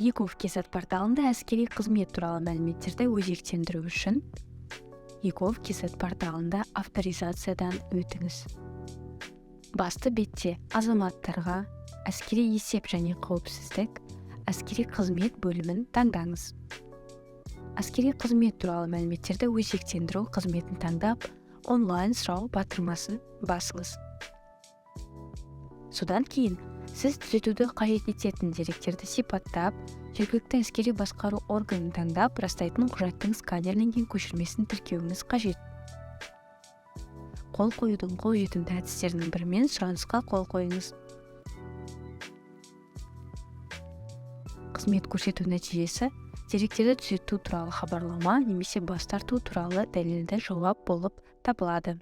ЕКОВ Кесат порталында әскери қызмет туралы мәліметтерді өзектендіру үшін ЕКОВ Кесат порталында авторизациядан өтіңіз. Басты бетте азаматтарға әскери есеп және қауіпсіздік, әскери қызмет бөлімін таңдаңыз. Әскери қызмет туралы мәліметтерді өзектендіру қызметін таңдап, онлайн сұрау батырмасын басыңыз. Содан кейін сіз түзетуді қажет ететін деректерді сипаттап, жергілікті әскери басқару органын таңдап, растайтын құжаттың сканерленген көшірмесін тіркеуіңіз қажет. Қол қоюдың қолжетімді әдістерінің бірімен сұранысқа қол қойыңыз. Қызмет көрсету нәтижесі деректерді түзету туралы хабарлама немесе бас тарту туралы дәлелді жауап болып табылады.